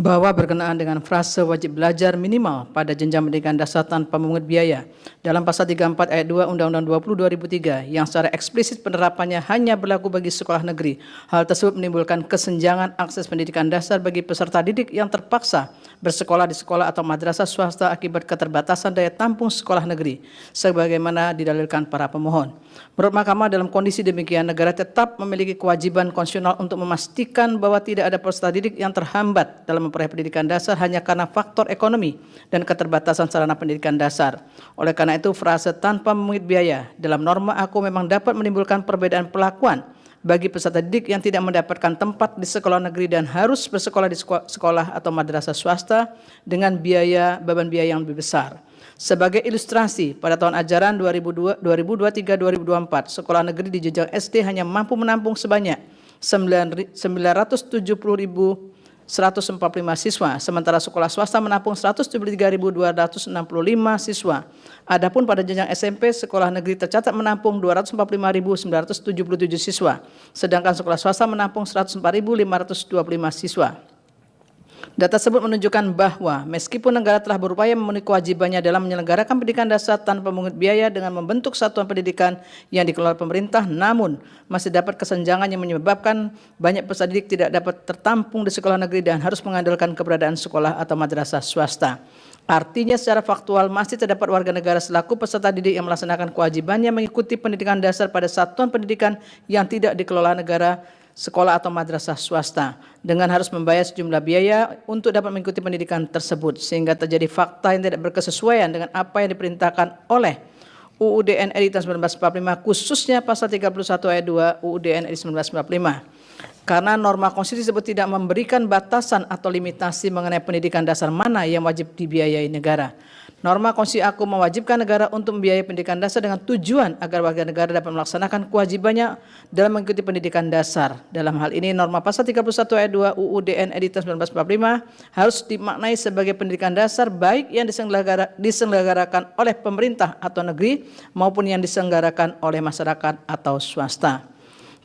bahwa berkenaan dengan frase wajib belajar minimal pada jenjang pendidikan dasar tanpa memungut biaya dalam pasal 34 ayat 2 Undang-Undang 20 2003 yang secara eksplisit penerapannya hanya berlaku bagi sekolah negeri. Hal tersebut menimbulkan kesenjangan akses pendidikan dasar bagi peserta didik yang terpaksa bersekolah di sekolah atau madrasah swasta akibat keterbatasan daya tampung sekolah negeri, sebagaimana didalilkan para pemohon. Menurut Mahkamah, dalam kondisi demikian, negara tetap memiliki kewajiban konstitusional untuk memastikan bahwa tidak ada peserta didik yang terhambat dalam memperoleh pendidikan dasar hanya karena faktor ekonomi dan keterbatasan sarana pendidikan dasar. Oleh karena itu, frase tanpa memungut biaya dalam norma aku memang dapat menimbulkan perbedaan perlakuan bagi peserta didik yang tidak mendapatkan tempat di sekolah negeri dan harus bersekolah di sekolah atau madrasah swasta dengan beban biaya yang lebih besar. Sebagai ilustrasi, pada tahun ajaran 2023-2024, sekolah negeri di jenjang SD hanya mampu menampung sebanyak 970.145 siswa, sementara sekolah swasta menampung 173.265 siswa. Adapun pada jenjang SMP, sekolah negeri tercatat menampung 245.977 siswa, sedangkan sekolah swasta menampung 104.525 siswa. Data tersebut menunjukkan bahwa meskipun negara telah berupaya memenuhi kewajibannya dalam menyelenggarakan pendidikan dasar tanpa memungut biaya dengan membentuk satuan pendidikan yang dikelola pemerintah, namun masih dapat kesenjangan yang menyebabkan banyak peserta didik tidak dapat tertampung di sekolah negeri dan harus mengandalkan keberadaan sekolah atau madrasah swasta. Artinya secara faktual masih terdapat warga negara selaku peserta didik yang melaksanakan kewajibannya mengikuti pendidikan dasar pada satuan pendidikan yang tidak dikelola negara, sekolah atau madrasah swasta, dengan harus membayar sejumlah biaya untuk dapat mengikuti pendidikan tersebut, sehingga terjadi fakta yang tidak berkesesuaian dengan apa yang diperintahkan oleh UUD NRI tahun 1945, khususnya pasal 31 ayat 2 UUD NRI 1945. Karena norma konstitusi tersebut tidak memberikan batasan atau limitasi mengenai pendidikan dasar mana yang wajib dibiayai negara. Norma konstitusi aku mewajibkan negara untuk membiayai pendidikan dasar dengan tujuan agar warga negara dapat melaksanakan kewajibannya dalam mengikuti pendidikan dasar. Dalam hal ini, norma pasal 31 ayat 2 UUD NRI tahun 1945 harus dimaknai sebagai pendidikan dasar baik yang diselenggarakan oleh pemerintah atau negeri maupun yang diselenggarakan oleh masyarakat atau swasta.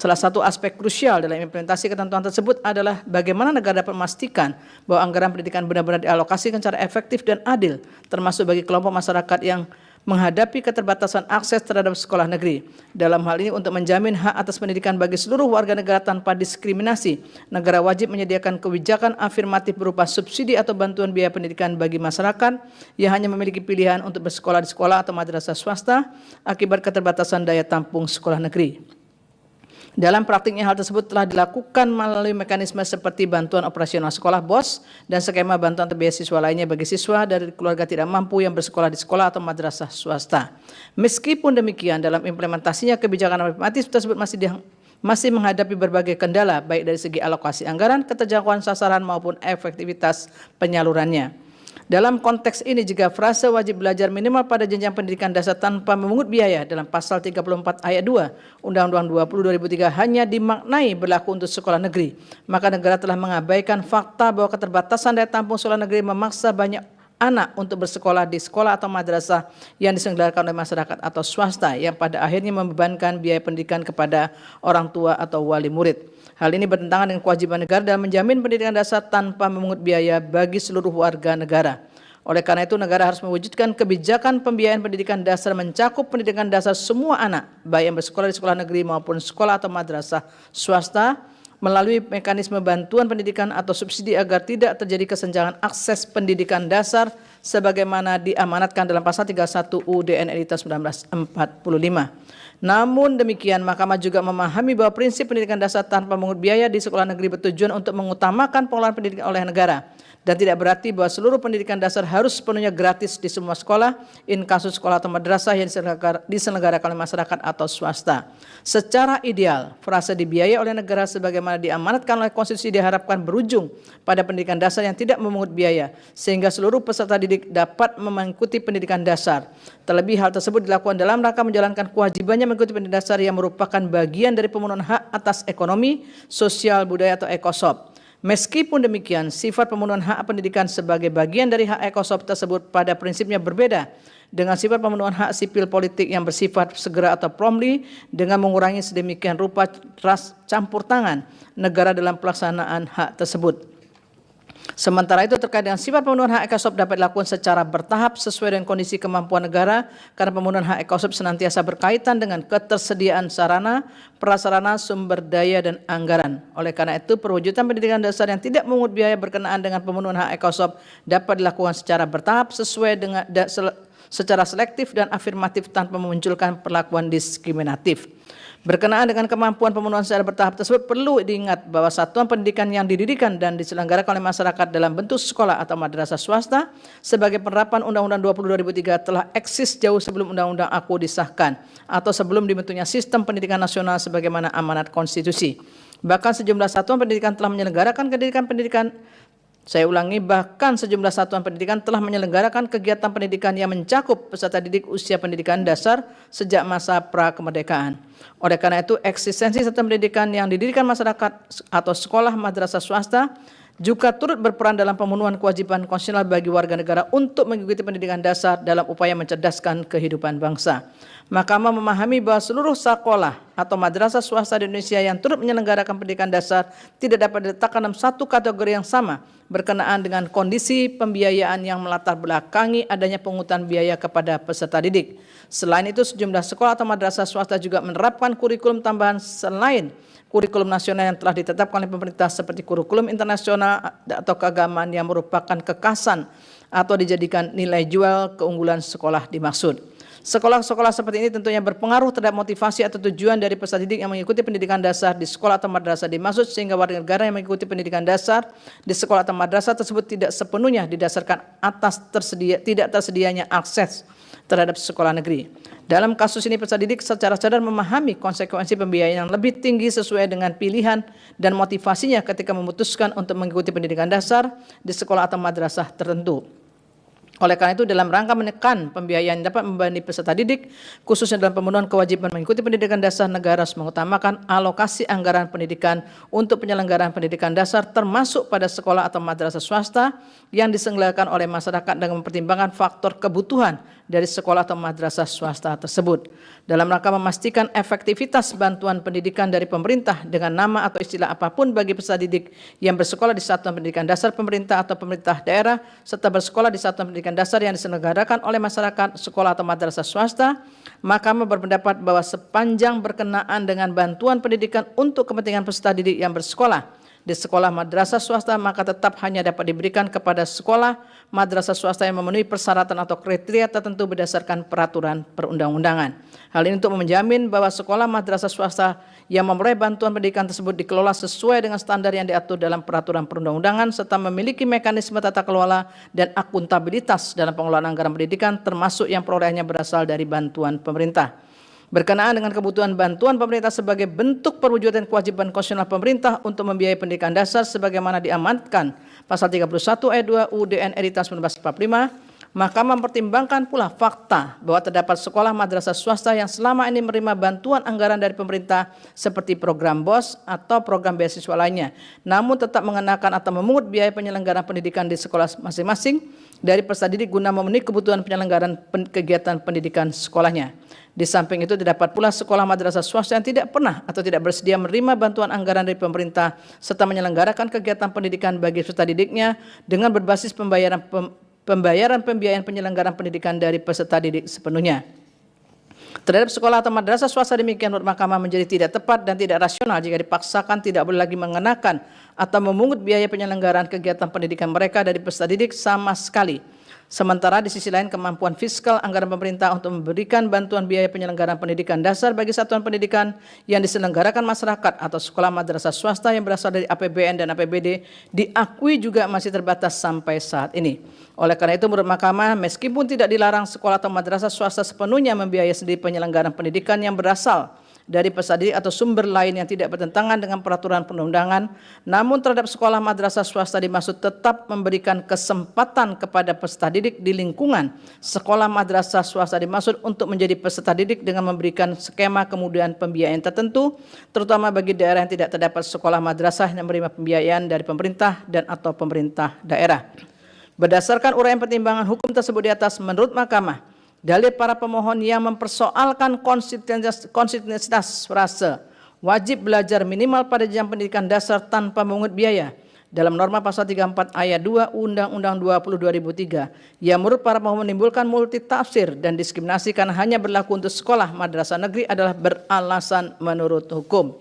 Salah satu aspek krusial dalam implementasi ketentuan tersebut adalah bagaimana negara dapat memastikan bahwa anggaran pendidikan benar-benar dialokasikan secara efektif dan adil, termasuk bagi kelompok masyarakat yang menghadapi keterbatasan akses terhadap sekolah negeri. Dalam hal ini, untuk menjamin hak atas pendidikan bagi seluruh warga negara tanpa diskriminasi, negara wajib menyediakan kebijakan afirmatif berupa subsidi atau bantuan biaya pendidikan bagi masyarakat yang hanya memiliki pilihan untuk bersekolah di sekolah atau madrasah swasta akibat keterbatasan daya tampung sekolah negeri. Dalam praktiknya, hal tersebut telah dilakukan melalui mekanisme seperti bantuan operasional sekolah BOS dan skema bantuan beasiswa lainnya bagi siswa dari keluarga tidak mampu yang bersekolah di sekolah atau madrasah swasta. Meskipun demikian, dalam implementasinya kebijakan afirmatif tersebut masih menghadapi berbagai kendala, baik dari segi alokasi anggaran, keterjangkauan sasaran maupun efektivitas penyalurannya. Dalam konteks ini, jika frase wajib belajar minimal pada jenjang pendidikan dasar tanpa memungut biaya dalam pasal 34 ayat 2 Undang-Undang 20 2003 hanya dimaknai berlaku untuk sekolah negeri, maka negara telah mengabaikan fakta bahwa keterbatasan daya tampung sekolah negeri memaksa banyak anak untuk bersekolah di sekolah atau madrasah yang diselenggarakan oleh masyarakat atau swasta yang pada akhirnya membebankan biaya pendidikan kepada orang tua atau wali murid. Hal ini bertentangan dengan kewajiban negara dalam menjamin pendidikan dasar tanpa memungut biaya bagi seluruh warga negara. Oleh karena itu, negara harus mewujudkan kebijakan pembiayaan pendidikan dasar mencakup pendidikan dasar semua anak, baik yang bersekolah di sekolah negeri maupun sekolah atau madrasah swasta, melalui mekanisme bantuan pendidikan atau subsidi agar tidak terjadi kesenjangan akses pendidikan dasar sebagaimana diamanatkan dalam pasal 31 UUD NRI tahun 1945. Namun demikian, Mahkamah juga memahami bahwa prinsip pendidikan dasar tanpa memungut biaya di sekolah negeri bertujuan untuk mengutamakan pengelolaan pendidikan oleh negara, dan tidak berarti bahwa seluruh pendidikan dasar harus sepenuhnya gratis di semua sekolah, in kasus sekolah atau madrasah yang diselenggarakan oleh masyarakat atau swasta. Secara ideal, frase dibiayai oleh negara sebagaimana diamanatkan oleh konstitusi diharapkan berujung pada pendidikan dasar yang tidak memungut biaya, sehingga seluruh peserta didik dapat mengikuti pendidikan dasar. Terlebih, hal tersebut dilakukan dalam rangka menjalankan kewajibannya mengikuti pendidikan dasar yang merupakan bagian dari pemenuhan hak atas ekonomi, sosial, budaya atau ekosop. Meskipun demikian, sifat pemenuhan hak pendidikan sebagai bagian dari hak ekosop tersebut pada prinsipnya berbeda dengan sifat pemenuhan hak sipil politik yang bersifat segera atau promptly dengan mengurangi sedemikian rupa campur tangan negara dalam pelaksanaan hak tersebut. Sementara itu terkait dengan sifat pemenuhan hak EKSOP dapat dilakukan secara bertahap sesuai dengan kondisi kemampuan negara karena pemenuhan hak EKSOP senantiasa berkaitan dengan ketersediaan sarana, prasarana, sumber daya dan anggaran. Oleh karena itu perwujudan pendidikan dasar yang tidak memungut biaya berkenaan dengan pemenuhan hak EKSOP dapat dilakukan secara bertahap sesuai dengan secara selektif dan afirmatif tanpa memunculkan perlakuan diskriminatif. Berkenaan dengan kemampuan pemenuhan secara bertahap tersebut, perlu diingat bahwa satuan pendidikan yang didirikan dan diselenggarakan oleh masyarakat dalam bentuk sekolah atau madrasah swasta sebagai penerapan Undang-Undang 20/2003 telah eksis jauh sebelum Undang-Undang AKU disahkan atau sebelum dibentuknya sistem pendidikan nasional sebagaimana amanat konstitusi. Bahkan sejumlah satuan pendidikan telah menyelenggarakan bahkan sejumlah satuan pendidikan telah menyelenggarakan kegiatan pendidikan yang mencakup peserta didik usia pendidikan dasar sejak masa pra-kemerdekaan. Oleh karena itu, eksistensi satuan pendidikan yang didirikan masyarakat atau sekolah madrasah swasta juga turut berperan dalam pemenuhan kewajiban konstitusional bagi warga negara untuk mengikuti pendidikan dasar dalam upaya mencerdaskan kehidupan bangsa. Mahkamah memahami bahwa seluruh sekolah atau madrasah swasta di Indonesia yang turut menyelenggarakan pendidikan dasar tidak dapat diletakkan dalam satu kategori yang sama berkenaan dengan kondisi pembiayaan yang melatar belakangi adanya pungutan biaya kepada peserta didik. Selain itu, sejumlah sekolah atau madrasah swasta juga menerapkan kurikulum tambahan selain kurikulum nasional yang telah ditetapkan oleh pemerintah seperti kurikulum internasional atau keagamaan yang merupakan kekasan atau dijadikan nilai jual keunggulan sekolah dimaksud. Sekolah-sekolah seperti ini tentunya berpengaruh terhadap motivasi atau tujuan dari peserta didik yang mengikuti pendidikan dasar di sekolah atau madrasah dimaksud, sehingga warga negara yang mengikuti pendidikan dasar di sekolah atau madrasah tersebut tidak sepenuhnya didasarkan atas tidak tersedianya akses terhadap sekolah negeri. Dalam kasus ini peserta didik secara sadar memahami konsekuensi pembiayaan yang lebih tinggi sesuai dengan pilihan dan motivasinya ketika memutuskan untuk mengikuti pendidikan dasar di sekolah atau madrasah tertentu. Oleh karena itu, dalam rangka menekan pembiayaan yang dapat membebani peserta didik, khususnya dalam pemenuhan kewajiban mengikuti pendidikan dasar, negara harus mengutamakan alokasi anggaran pendidikan untuk penyelenggaraan pendidikan dasar termasuk pada sekolah atau madrasah swasta yang diselenggarakan oleh masyarakat dengan mempertimbangkan faktor kebutuhan dari sekolah atau madrasah swasta tersebut. Dalam rangka memastikan efektivitas bantuan pendidikan dari pemerintah dengan nama atau istilah apapun bagi peserta didik yang bersekolah di satuan pendidikan dasar pemerintah atau pemerintah daerah serta bersekolah di satuan pendidikan dasar yang diselenggarakan oleh masyarakat, sekolah atau madrasah swasta, Mahkamah berpendapat bahwa sepanjang berkenaan dengan bantuan pendidikan untuk kepentingan peserta didik yang bersekolah di sekolah madrasah swasta, maka tetap hanya dapat diberikan kepada sekolah madrasah swasta yang memenuhi persyaratan atau kriteria tertentu berdasarkan peraturan perundang-undangan. Hal ini untuk menjamin bahwa sekolah madrasah swasta yang memperoleh bantuan pendidikan tersebut dikelola sesuai dengan standar yang diatur dalam peraturan perundang-undangan serta memiliki mekanisme tata kelola dan akuntabilitas dalam pengelolaan anggaran pendidikan termasuk yang perolehannya berasal dari bantuan pemerintah. Berkenaan dengan kebutuhan bantuan pemerintah sebagai bentuk perwujudan kewajiban konstitusional pemerintah untuk membiayai pendidikan dasar sebagaimana diamanatkan pasal 31 ayat 2 UUD RI tahun 1945, Mahkamah mempertimbangkan pula fakta bahwa terdapat sekolah madrasah swasta yang selama ini menerima bantuan anggaran dari pemerintah seperti program BOS atau program beasiswa lainnya, namun tetap mengenakan atau memungut biaya penyelenggaraan pendidikan di sekolah masing-masing dari peserta didik guna memenuhi kebutuhan penyelenggaraan kegiatan pendidikan sekolahnya. Di samping itu terdapat pula sekolah madrasah swasta yang tidak pernah atau tidak bersedia menerima bantuan anggaran dari pemerintah serta menyelenggarakan kegiatan pendidikan bagi peserta didiknya dengan berbasis pembayaran penyelenggaraan pendidikan dari peserta didik sepenuhnya. Terhadap sekolah atau madrasah swasta demikian menurut Mahkamah menjadi tidak tepat dan tidak rasional jika dipaksakan tidak boleh lagi mengenakan atau memungut biaya penyelenggaraan kegiatan pendidikan mereka dari peserta didik sama sekali. Sementara di sisi lain kemampuan fiskal anggaran pemerintah untuk memberikan bantuan biaya penyelenggaraan pendidikan dasar bagi satuan pendidikan yang diselenggarakan masyarakat atau sekolah madrasah swasta yang berasal dari APBN dan APBD diakui juga masih terbatas sampai saat ini. Oleh karena itu menurut Mahkamah, meskipun tidak dilarang sekolah atau madrasah swasta sepenuhnya membiayai sendiri penyelenggaraan pendidikan yang berasal dari peserta didik atau sumber lain yang tidak bertentangan dengan peraturan perundang-undangan, namun terhadap sekolah madrasah swasta dimaksud tetap memberikan kesempatan kepada peserta didik di lingkungan sekolah madrasah swasta dimaksud untuk menjadi peserta didik dengan memberikan skema kemudahan pembiayaan tertentu, terutama bagi daerah yang tidak terdapat sekolah madrasah yang menerima pembiayaan dari pemerintah dan atau pemerintah daerah. Berdasarkan uraian pertimbangan hukum tersebut di atas, menurut Mahkamah, dalil para pemohon yang mempersoalkan konstitusionalitas frase wajib belajar minimal pada jenjang pendidikan dasar tanpa memungut biaya dalam norma pasal 34 ayat 2 Undang-Undang 20 2003 yang menurut para pemohon menimbulkan multitafsir dan diskriminasi karena hanya berlaku untuk sekolah madrasah negeri adalah beralasan menurut hukum.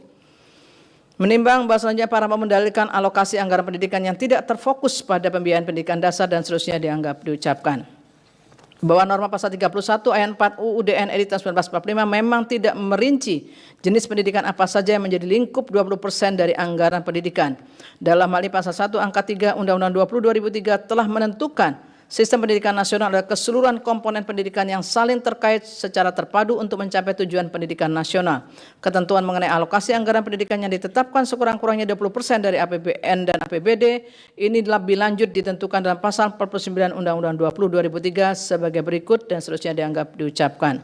Menimbang bahwasanya para pemohon mendalilkan alokasi anggaran pendidikan yang tidak terfokus pada pembiayaan pendidikan dasar dan seterusnya dianggap diucapkan. Bahwa norma pasal 31 ayat 4 UU DN RI tahun 1945 memang tidak merinci jenis pendidikan apa saja yang menjadi lingkup 20% dari anggaran pendidikan. Dalam hal ini pasal 1 angka 3 Undang-Undang 20 2003 telah menentukan sistem pendidikan nasional adalah keseluruhan komponen pendidikan yang saling terkait secara terpadu untuk mencapai tujuan pendidikan nasional. Ketentuan mengenai alokasi anggaran pendidikan yang ditetapkan sekurang-kurangnya 20% dari APBN dan APBD ini lebih lanjut ditentukan dalam pasal 49 Undang-Undang 20 2003 sebagai berikut dan seterusnya dianggap diucapkan.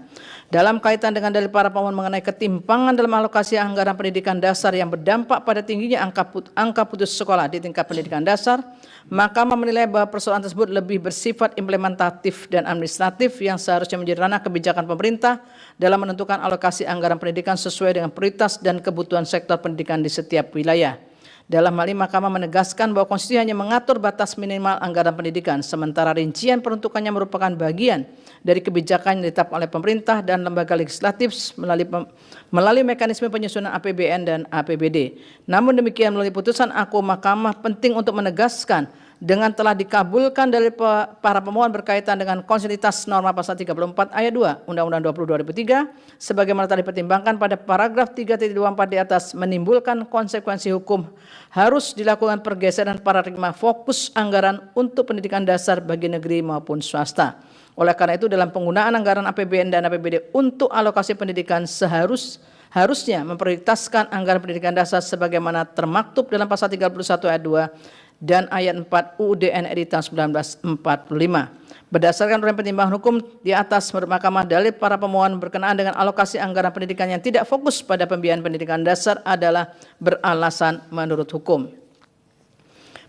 Dalam kaitan dengan dalil para pemohon mengenai ketimpangan dalam alokasi anggaran pendidikan dasar yang berdampak pada tingginya angka putus sekolah di tingkat pendidikan dasar, Mahkamah menilai bahwa persoalan tersebut lebih bersifat implementatif dan administratif yang seharusnya menjadi ranah kebijakan pemerintah dalam menentukan alokasi anggaran pendidikan sesuai dengan prioritas dan kebutuhan sektor pendidikan di setiap wilayah. Dalam hal ini Mahkamah menegaskan bahwa konstitusi hanya mengatur batas minimal anggaran pendidikan, sementara rincian peruntukannya merupakan bagian dari kebijakan yang ditetapkan oleh pemerintah dan lembaga legislatif melalui mekanisme penyusunan APBN dan APBD. Namun demikian melalui putusan aku Mahkamah penting untuk menegaskan dengan telah dikabulkan dari para pemohon berkaitan dengan konstitusitas norma pasal 34 ayat 2 Undang-Undang 20 2003 sebagaimana telah dipertimbangkan pada paragraf 3.24 di atas menimbulkan konsekuensi hukum harus dilakukan pergeseran paradigma fokus anggaran untuk pendidikan dasar bagi negeri maupun swasta. Oleh karena itu dalam penggunaan anggaran APBN dan APBD untuk alokasi pendidikan harusnya memprioritaskan anggaran pendidikan dasar sebagaimana termaktub dalam pasal 31 ayat 2 dan ayat 4 UUD DN RI tahun 1945. Berdasarkan uraian pertimbangan hukum di atas menurut Mahkamah dalil para pemohon berkenaan dengan alokasi anggaran pendidikan yang tidak fokus pada pembiayaan pendidikan dasar adalah beralasan menurut hukum.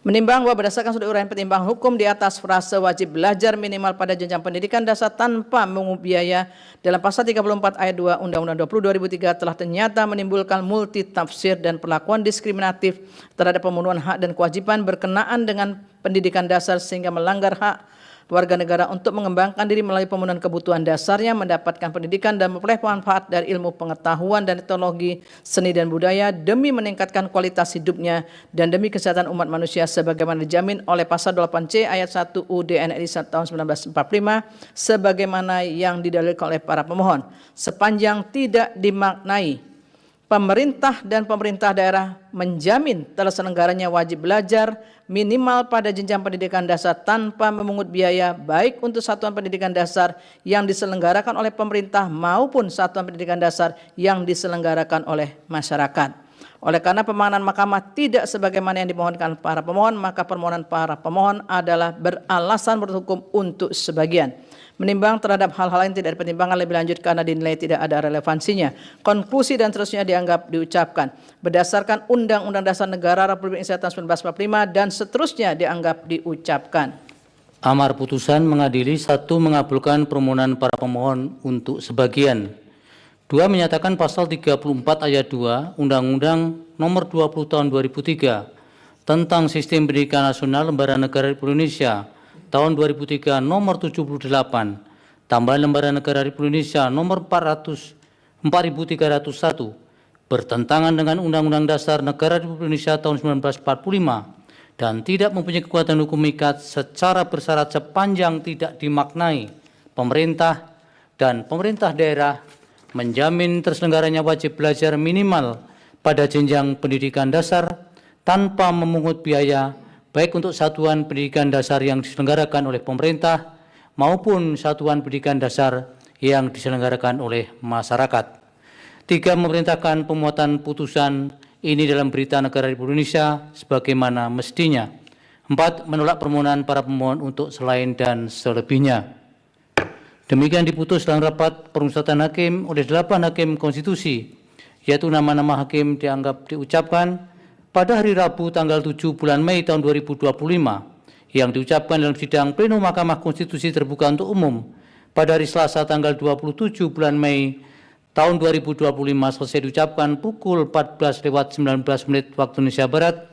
Menimbang bahwa berdasarkan sudut uraian pertimbangan hukum di atas frase wajib belajar minimal pada jenjang pendidikan dasar tanpa mengungut biaya dalam pasal 34 ayat 2 Undang-Undang 20 2003 telah ternyata menimbulkan multitafsir dan perlakuan diskriminatif terhadap pemenuhan hak dan kewajiban berkenaan dengan pendidikan dasar sehingga melanggar hak warga negara untuk mengembangkan diri melalui pemenuhan kebutuhan dasarnya, mendapatkan pendidikan dan memperoleh manfaat dari ilmu pengetahuan dan teknologi, seni dan budaya demi meningkatkan kualitas hidupnya dan demi kesehatan umat manusia sebagaimana dijamin oleh pasal 8C ayat 1 UUD DN RI tahun 1945 sebagaimana yang didalilkan oleh para pemohon. Sepanjang tidak dimaknai pemerintah dan pemerintah daerah menjamin terselenggaranya wajib belajar minimal pada jenjang pendidikan dasar tanpa memungut biaya baik untuk satuan pendidikan dasar yang diselenggarakan oleh pemerintah maupun satuan pendidikan dasar yang diselenggarakan oleh masyarakat. Oleh karena pemahaman Mahkamah tidak sebagaimana yang dimohonkan para pemohon, maka permohonan para pemohon adalah beralasan menurut hukum untuk sebagian. Menimbang terhadap hal-hal yang tidak dipertimbangkan lebih lanjut karena dinilai tidak ada relevansinya. Konklusi dan seterusnya dianggap diucapkan. Berdasarkan Undang-Undang Dasar Negara Republik Indonesia tahun 1945 dan seterusnya dianggap diucapkan. Amar putusan mengadili 1. Mengabulkan permohonan para pemohon untuk sebagian. 2. Menyatakan pasal 34 ayat 2 Undang-Undang Nomor 20 Tahun 2003 tentang Sistem Pendidikan Nasional Lembaga Negara Republik Indonesia tahun 2003 nomor 78 tambahan Lembaga Negara Republik Indonesia nomor 4301 bertentangan dengan Undang-Undang Dasar Negara Republik Indonesia tahun 1945 dan tidak mempunyai kekuatan hukum ikat secara bersyarat sepanjang tidak dimaknai pemerintah dan pemerintah daerah menjamin terselenggaranya wajib belajar minimal pada jenjang pendidikan dasar tanpa memungut biaya baik untuk satuan pendidikan dasar yang diselenggarakan oleh pemerintah maupun satuan pendidikan dasar yang diselenggarakan oleh masyarakat. 3. Memerintahkan pemuatan putusan ini dalam Berita Negara Republik Indonesia sebagaimana mestinya. 4. Menolak permohonan para pemohon untuk selain dan selebihnya. Demikian diputus dalam rapat permusyawaratan hakim oleh 8 hakim konstitusi, yaitu nama-nama hakim dianggap diucapkan pada hari Rabu tanggal 7 bulan Mei tahun 2025 yang diucapkan dalam sidang pleno Mahkamah Konstitusi terbuka untuk umum pada hari Selasa tanggal 27 bulan Mei tahun 2025 selesai diucapkan pukul 14:19 waktu Indonesia Barat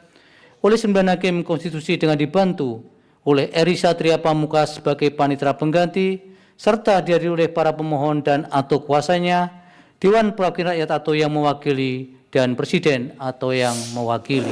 oleh 9 hakim konstitusi dengan dibantu oleh Eri Satria Pamungkas sebagai panitera pengganti, serta dihadiri oleh para pemohon dan atau kuasanya, Dewan Perwakilan Rakyat atau yang mewakili, dan Presiden atau yang mewakili.